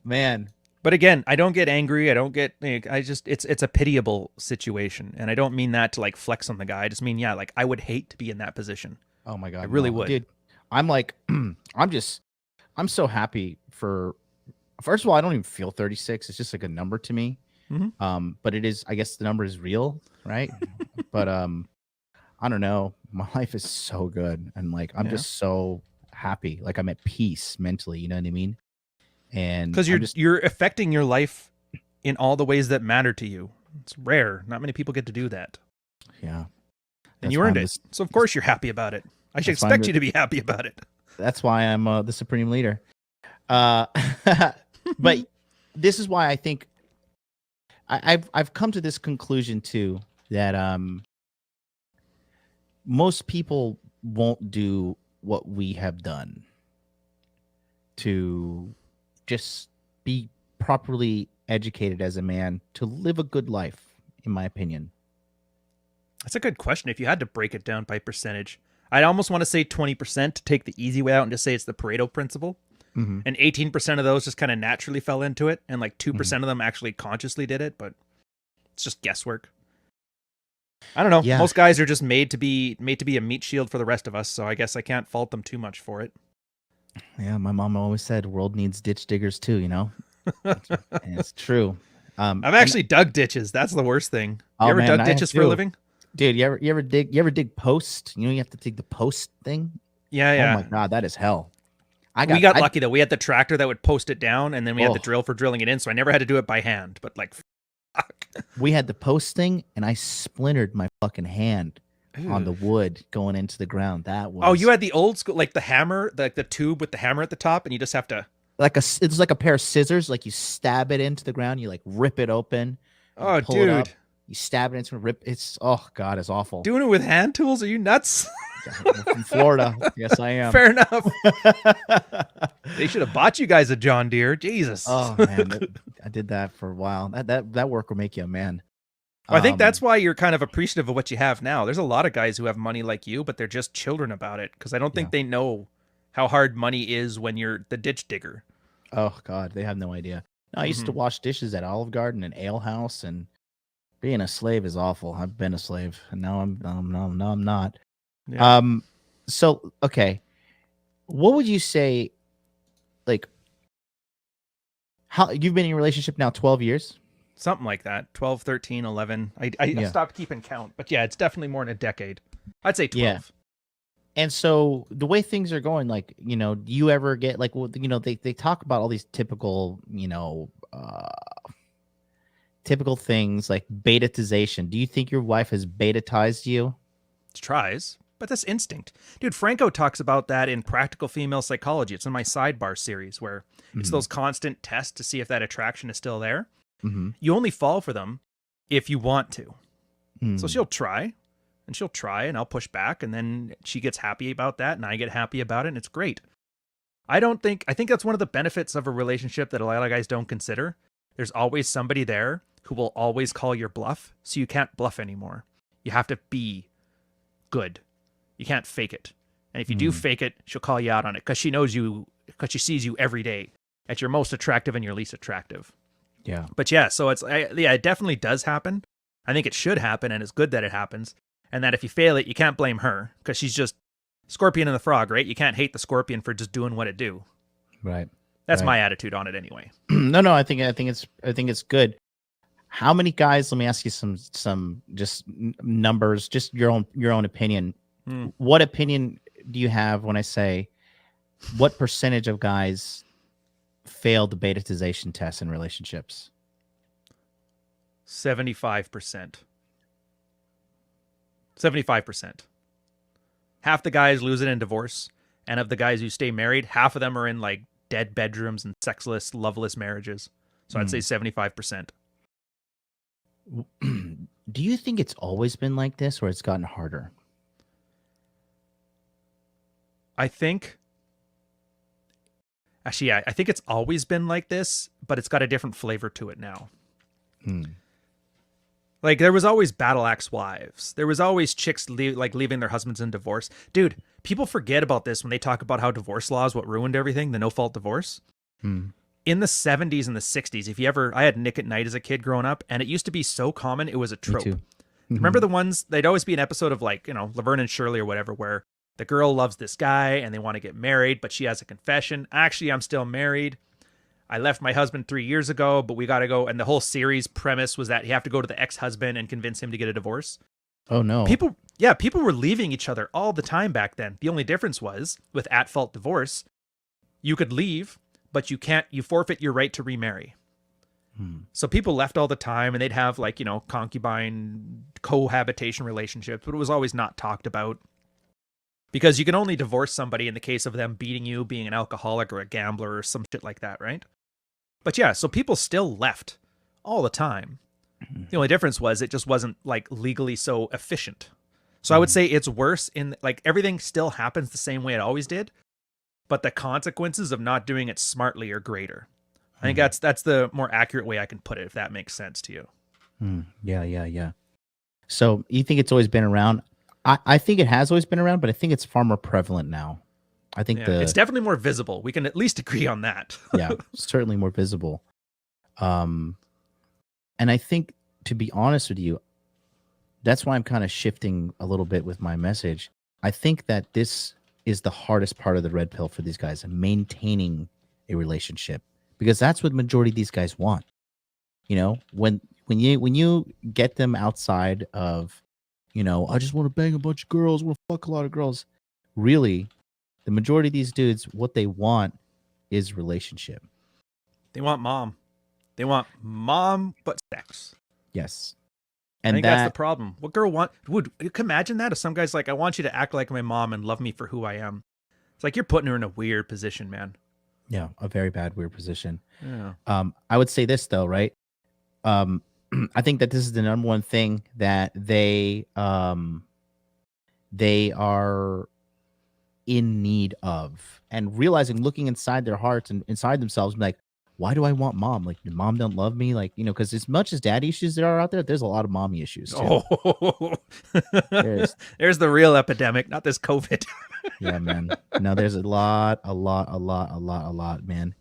Man. But again, I don't get angry. I don't get. I just it's a pitiable situation, and I don't mean that to like flex on the guy. I just mean, yeah, like I would hate to be in that position. Oh my I God, really no, would. dude. I'm like, I'm so happy for. First of all, I don't even feel 36. It's just like a number to me. Hmm. But it is. I guess the number is real, right? But I don't know. My life is so good, and like I'm Yeah, just so happy. Like I'm at peace mentally. You know what I mean? And because I'm just you're affecting your life in all the ways that matter to you. It's rare. Not many people get to do that, yeah. and That's you why earned I'm it. this. So of course you're happy about it. I should That's why I'm expect you to be happy about it. that's why I'm the supreme leader. Uh, but this is why I think I've come to this conclusion too that most people won't do what we have done to just be properly educated as a man to live a good life, in my opinion. That's a good question. If you had to break it down by percentage, I'd almost want to say 20% to take the easy way out and just say it's the Pareto principle. Mm-hmm. And 18% of those just kind of naturally fell into it. And like Mm-hmm. 2% of them actually consciously did it, but it's just guesswork. I don't know. Yeah, Most guys are just made to be a meat shield for the rest of us, so I guess I can't fault them too much for it. yeah. My mom always said, "World needs ditch diggers too," you know, and it's true. I've And actually dug ditches. That's the worst thing. You oh ever man, dug I have ditches for a too. living? Dude, you ever dig post? You know, you have to dig the post thing. Yeah, Oh yeah. my God, that is hell. We got I lucky though. We had the tractor that would post it down, and then we had the oh, drill for drilling it in, so I never had to do it by hand. But like, fuck. we had the post thing, and I splintered my fucking hand on Ew. the wood going into the ground. That Oh, you was had the old school, like the hammer, like the tube with the hammer at the top, and you just have to. it's like a pair of scissors. Like you stab it into the ground, you like rip it open, you Oh, pull it dude, up, you stab it into a rip. It's oh God, it's awful. doing it with hand tools? Are you nuts? Yeah, I'm from Florida. Yes, I am. Fair enough. They should have bought you guys a John Deere. Jesus. Oh man, I did that for a while. That work will make you a man. I think that's Um, why you're kind of appreciative of what you have now. There's a lot of guys who have money like you, but they're just children about it because I don't yeah. think they know how hard money is when you're the ditch digger. Oh God, they have no idea. No, I used to Hmm. wash dishes at Olive Garden and Ale House, and being a slave is awful. I've been a slave, and now I'm not. Yeah, Um, so okay, what would you say? Like, how you've been in a relationship now 12 years? something like that. 12, 13, 11. I Yeah, stopped keeping count, but yeah, it's definitely more than a decade. I'd say yeah. 12. And so the way things are going, like, do you ever get like, well, they talk about all these typical, typical things like betatization. Do you think your wife has betatized you? Tries, but that's instinct. Dude, Franco talks about that in Practical Female Psychology. It's in my sidebar series where it's Mm-hmm. those constant tests to see if that attraction is still there. Mm-hmm. You only fall for them if you want to. So Mm. she'll try and she'll try and I'll push back and then she gets happy about that and I get happy about it and it's great. I think that's one of the benefits of a relationship that a lot of guys don't consider. There's always somebody there who will always call your bluff, so you can't bluff anymore. You have to be good. You can't fake it. And if you do Mm. fake it, she'll call you out on it because she knows you, because she sees you every day at your most attractive and your least attractive. Yeah. But yeah, so yeah, it definitely does happen. I think it should happen, and it's good that it happens. And that if you fail it, you can't blame her because she's just Scorpion and the Frog, right? You can't hate the Scorpion for just doing what it do. Right. That's Right. my attitude on it anyway. No, I think it's good. How many guys? Let me ask you some just numbers, just your own opinion. Hmm. What opinion do you have when I say what percentage of guys fail the betatization test in relationships? 75%. 75%. Half the guys lose it in divorce, and of the guys who stay married, half of them are in like dead bedrooms and sexless, loveless marriages. So I'd say 75%. Do you think it's always been like this, or it's gotten harder? I think actually, yeah, I think it's always been like this, but it's got a different flavor to it now. Hmm. Like there was always battle axe wives. There was always chicks leaving their husbands in divorce. Dude, people forget about this when they talk about how divorce law is what ruined everything, the no-fault divorce. In the 70s and the 60s, I had Nick at Night as a kid growing up, and it used to be so common, it was a trope. Me too. Remember the ones, they'd always be an episode of like, Laverne and Shirley or whatever, where the girl loves this guy and they want to get married, but she has a confession. Actually, I'm still married. I left my husband 3 years ago, but we got to go. And the whole series premise was that you have to go to the ex-husband and convince him to get a divorce. Oh, no. People were leaving each other all the time back then. The only difference was with at-fault divorce, you could leave, but you forfeit your right to remarry. So people left all the time, and they'd have like, concubine cohabitation relationships, but it was always not talked about because you can only divorce somebody in the case of them beating you, being an alcoholic or a gambler or some shit like that, right? But yeah, so people still left all the time. The only difference was it just wasn't like legally so efficient. So I would say it's worse in like everything still happens the same way it always did, but the consequences of not doing it smartly are greater. I think that's the more accurate way I can put it, if that makes sense to you. Yeah. So you think it's always been around? I think it has always been around, but I think it's far more prevalent now. I think it's definitely more visible. We can at least agree on that. Yeah, certainly more visible. And I think, to be honest with you, that's why I'm kind of shifting a little bit with my message. I think that this is the hardest part of the red pill for these guys, maintaining a relationship, because that's what the majority of these guys want. When you get them outside of, I just want to bang a bunch of girls, want to fuck a lot of girls. Really, the majority of these dudes, what they want is relationship. They want mom. They want mom, but sex. Yes. And I think that's the problem. What girl would you can imagine that if some guy's like, I want you to act like my mom and love me for who I am. It's like you're putting her in a weird position, man. Yeah, a very bad, weird position. Yeah. I would say this though, right? I think that this is the number one thing that they are in need of, and realizing, looking inside their hearts and inside themselves, like, why do I want mom? Like, mom don't love me, like, because as much as daddy issues there are out there, there's a lot of mommy issues too. Oh, there's the real epidemic, not this COVID. Yeah, man. No, there's a lot, man.